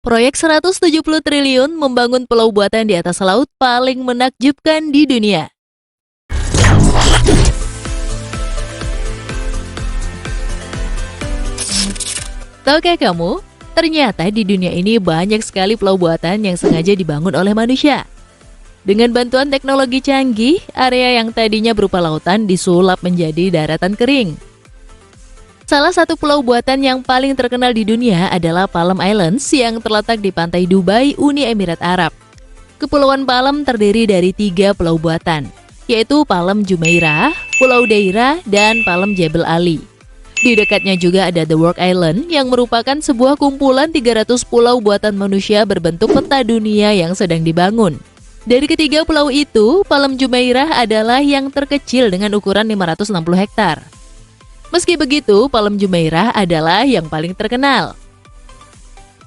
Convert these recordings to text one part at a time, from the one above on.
Proyek 170 triliun membangun pulau buatan di atas laut paling menakjubkan di dunia. Tahukah kamu, ternyata di dunia ini banyak sekali pulau buatan yang sengaja dibangun oleh manusia. Dengan bantuan teknologi canggih, area yang tadinya berupa lautan disulap menjadi daratan kering. Salah satu pulau buatan yang paling terkenal di dunia adalah Palm Islands yang terletak di pantai Dubai, Uni Emirat Arab. Kepulauan Palm terdiri dari 3 pulau buatan, yaitu Palm Jumeirah, Pulau Deira, dan Palm Jebel Ali. Di dekatnya juga ada The Work Island yang merupakan sebuah kumpulan 300 pulau buatan manusia berbentuk peta dunia yang sedang dibangun. Dari ketiga pulau itu, Palm Jumeirah adalah yang terkecil dengan ukuran 560 hektar. Meski begitu, Palm Jumeirah adalah yang paling terkenal.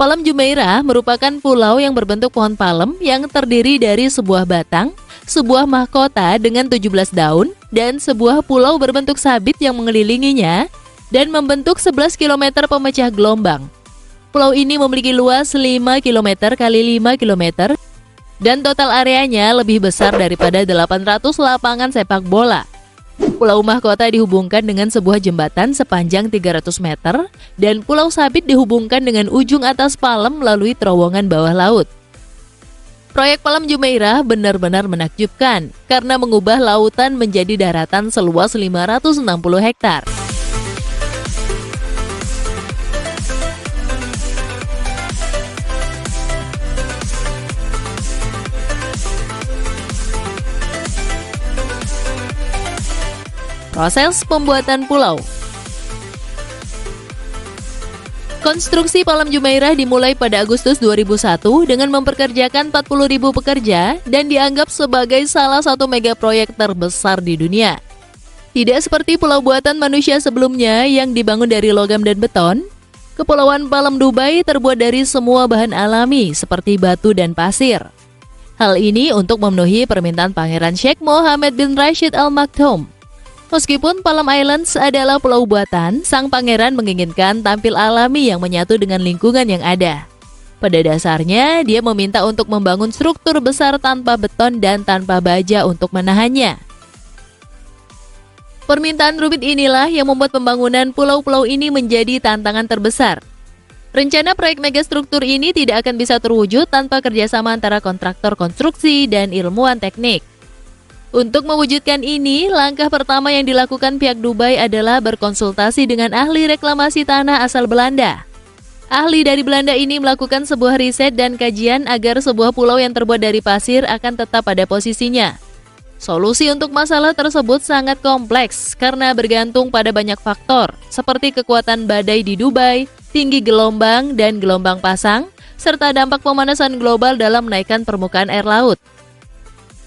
Palm Jumeirah merupakan pulau yang berbentuk pohon palem yang terdiri dari sebuah batang, sebuah mahkota dengan 17 daun, dan sebuah pulau berbentuk sabit yang mengelilinginya dan membentuk 11 km pemecah gelombang. Pulau ini memiliki luas 5 km x 5 km dan total areanya lebih besar daripada 800 lapangan sepak bola. Pulau Mahkota dihubungkan dengan sebuah jembatan sepanjang 300 meter dan Pulau Sabit dihubungkan dengan ujung atas palem melalui terowongan bawah laut. Proyek Palm Jumeirah benar-benar menakjubkan karena mengubah lautan menjadi daratan seluas 560 hektar. Proses pembuatan pulau. Konstruksi Palm Jumeirah dimulai pada Agustus 2001 dengan memperkerjakan 40.000 pekerja dan dianggap sebagai salah satu mega proyek terbesar di dunia. Tidak seperti pulau buatan manusia sebelumnya yang dibangun dari logam dan beton, Kepulauan Palm Dubai terbuat dari semua bahan alami seperti batu dan pasir. Hal ini untuk memenuhi permintaan Pangeran Sheikh Mohammed bin Rashid Al Maktoum. Meskipun Palm Islands adalah pulau buatan, sang pangeran menginginkan tampil alami yang menyatu dengan lingkungan yang ada. Pada dasarnya, dia meminta untuk membangun struktur besar tanpa beton dan tanpa baja untuk menahannya. Permintaan rumit inilah yang membuat pembangunan pulau-pulau ini menjadi tantangan terbesar. Rencana proyek megastruktur ini tidak akan bisa terwujud tanpa kerjasama antara kontraktor konstruksi dan ilmuwan teknik. Untuk mewujudkan ini, langkah pertama yang dilakukan pihak Dubai adalah berkonsultasi dengan ahli reklamasi tanah asal Belanda. Ahli dari Belanda ini melakukan sebuah riset dan kajian agar sebuah pulau yang terbuat dari pasir akan tetap pada posisinya. Solusi untuk masalah tersebut sangat kompleks karena bergantung pada banyak faktor, seperti kekuatan badai di Dubai, tinggi gelombang dan gelombang pasang, serta dampak pemanasan global dalam menaikkan permukaan air laut.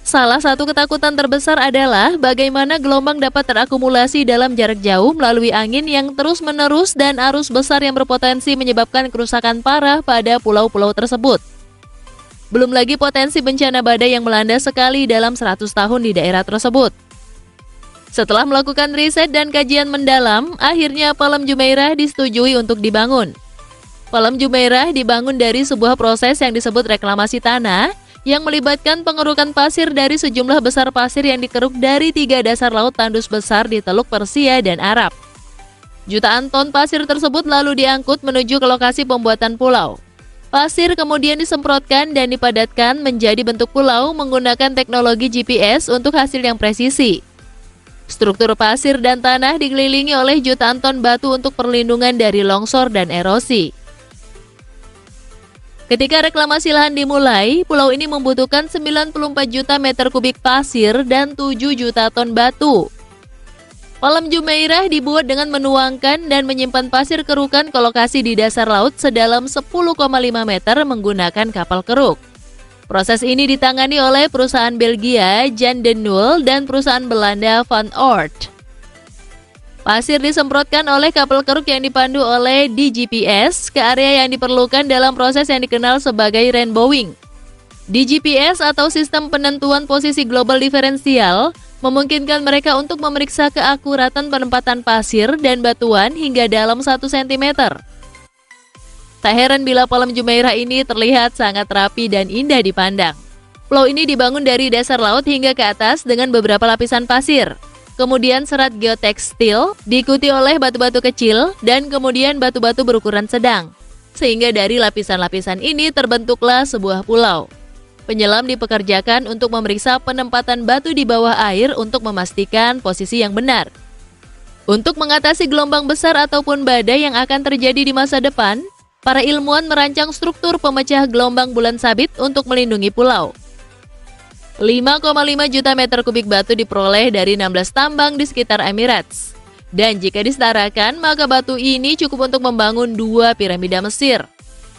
Salah satu ketakutan terbesar adalah bagaimana gelombang dapat terakumulasi dalam jarak jauh melalui angin yang terus-menerus dan arus besar yang berpotensi menyebabkan kerusakan parah pada pulau-pulau tersebut. Belum lagi potensi bencana badai yang melanda sekali dalam 100 tahun di daerah tersebut. Setelah melakukan riset dan kajian mendalam, akhirnya Palm Jumeirah disetujui untuk dibangun. Palm Jumeirah dibangun dari sebuah proses yang disebut reklamasi tanah, yang melibatkan pengerukan pasir dari sejumlah besar pasir yang dikeruk dari 3 dasar laut tandus besar di Teluk Persia dan Arab. Jutaan ton pasir tersebut lalu diangkut menuju ke lokasi pembuatan pulau. Pasir kemudian disemprotkan dan dipadatkan menjadi bentuk pulau menggunakan teknologi GPS untuk hasil yang presisi. Struktur pasir dan tanah dikelilingi oleh jutaan ton batu untuk perlindungan dari longsor dan erosi. Ketika reklamasi lahan dimulai, pulau ini membutuhkan 94 juta meter kubik pasir dan 7 juta ton batu. Palm Jumeirah dibuat dengan menuangkan dan menyimpan pasir kerukan ke lokasi di dasar laut sedalam 10,5 meter menggunakan kapal keruk. Proses ini ditangani oleh perusahaan Belgia Jan de Nul dan perusahaan Belanda Van Oort. Pasir disemprotkan oleh kapal keruk yang dipandu oleh DGPS ke area yang diperlukan dalam proses yang dikenal sebagai rainbowing. DGPS atau Sistem Penentuan Posisi Global Diferensial memungkinkan mereka untuk memeriksa keakuratan penempatan pasir dan batuan hingga dalam 1 cm. Tak heran bila Palem Jumeirah ini terlihat sangat rapi dan indah dipandang. Pulau ini dibangun dari dasar laut hingga ke atas dengan beberapa lapisan pasir. Kemudian serat geotekstil, diikuti oleh batu-batu kecil, dan kemudian batu-batu berukuran sedang. Sehingga dari lapisan-lapisan ini terbentuklah sebuah pulau. Penyelam dipekerjakan untuk memeriksa penempatan batu di bawah air untuk memastikan posisi yang benar. Untuk mengatasi gelombang besar ataupun badai yang akan terjadi di masa depan, para ilmuwan merancang struktur pemecah gelombang bulan sabit untuk melindungi pulau. 5,5 juta meter kubik batu diperoleh dari 16 tambang di sekitar Emirates. Dan jika disetarakan, maka batu ini cukup untuk membangun 2 piramida Mesir.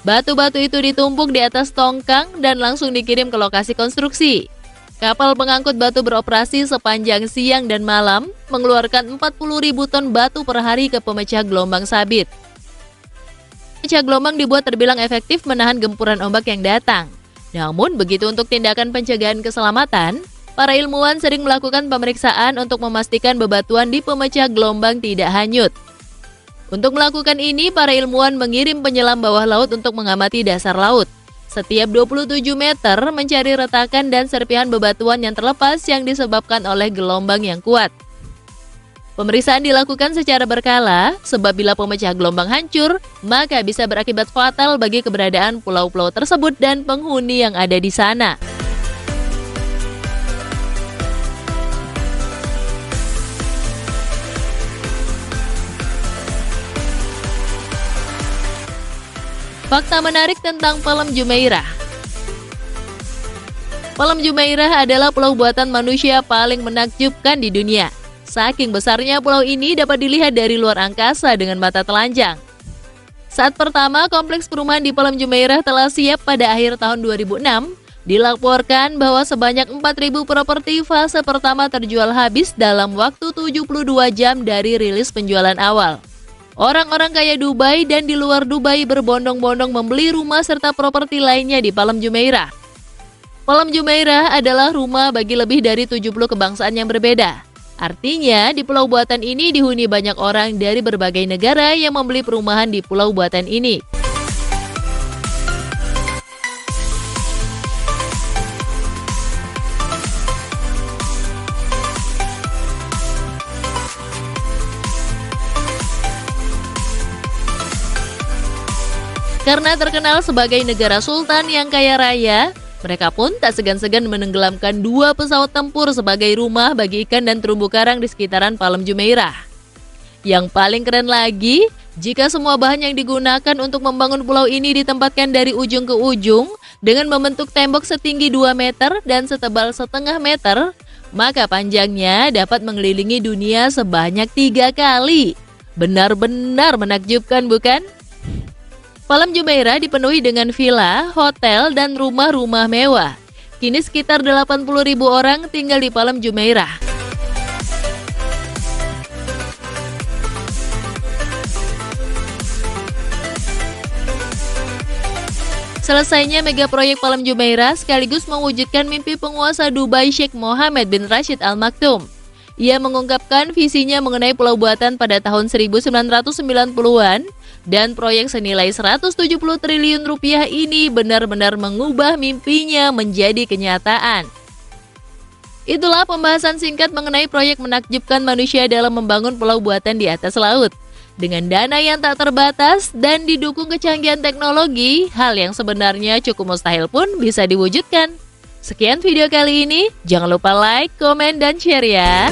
Batu-batu itu ditumpuk di atas tongkang dan langsung dikirim ke lokasi konstruksi. Kapal pengangkut batu beroperasi sepanjang siang dan malam, mengeluarkan 40.000 ton batu per hari ke pemecah gelombang sabit. Pemecah gelombang dibuat terbilang efektif menahan gempuran ombak yang datang. Namun, begitu untuk tindakan pencegahan keselamatan, para ilmuwan sering melakukan pemeriksaan untuk memastikan bebatuan di pemecah gelombang tidak hanyut. Untuk melakukan ini, para ilmuwan mengirim penyelam bawah laut untuk mengamati dasar laut. Setiap 27 meter mencari retakan dan serpihan bebatuan yang terlepas yang disebabkan oleh gelombang yang kuat. Pemeriksaan dilakukan secara berkala, sebab bila pemecah gelombang hancur, maka bisa berakibat fatal bagi keberadaan pulau-pulau tersebut dan penghuni yang ada di sana. Fakta menarik tentang Palem Jumeirah. Palem Jumeirah adalah pulau buatan manusia paling menakjubkan di dunia. Saking besarnya pulau ini dapat dilihat dari luar angkasa dengan mata telanjang. Saat pertama kompleks perumahan di Palem Jumeirah telah siap pada akhir tahun 2006, dilaporkan bahwa sebanyak 4.000 properti fase pertama terjual habis dalam waktu 72 jam dari rilis penjualan awal. Orang-orang kaya Dubai dan di luar Dubai berbondong-bondong membeli rumah serta properti lainnya di Palem Jumeirah. Palem Jumeirah adalah rumah bagi lebih dari 70 kebangsaan yang berbeda. Artinya, di pulau buatan ini dihuni banyak orang dari berbagai negara yang membeli perumahan di pulau buatan ini. Karena terkenal sebagai negara sultan yang kaya raya, mereka pun tak segan-segan menenggelamkan 2 pesawat tempur sebagai rumah bagi ikan dan terumbu karang di sekitaran Palem Jumeirah. Yang paling keren lagi, jika semua bahan yang digunakan untuk membangun pulau ini ditempatkan dari ujung ke ujung dengan membentuk tembok setinggi 2 meter dan setebal setengah meter, maka panjangnya dapat mengelilingi dunia sebanyak 3 kali. Benar-benar menakjubkan, bukan? Palem Jumeirah dipenuhi dengan villa, hotel, dan rumah-rumah mewah. Kini sekitar 80.000 orang tinggal di Palem Jumeirah. Selesainya mega proyek Palem Jumeirah sekaligus mewujudkan mimpi penguasa Dubai Sheikh Mohammed bin Rashid Al Maktoum. Ia mengungkapkan visinya mengenai pulau buatan pada tahun 1990-an dan proyek senilai 170 triliun rupiah ini benar-benar mengubah mimpinya menjadi kenyataan. Itulah pembahasan singkat mengenai proyek menakjubkan manusia dalam membangun pulau buatan di atas laut. Dengan dana yang tak terbatas dan didukung kecanggihan teknologi, hal yang sebenarnya cukup mustahil pun bisa diwujudkan. Sekian video kali ini, jangan lupa like, komen, dan share ya!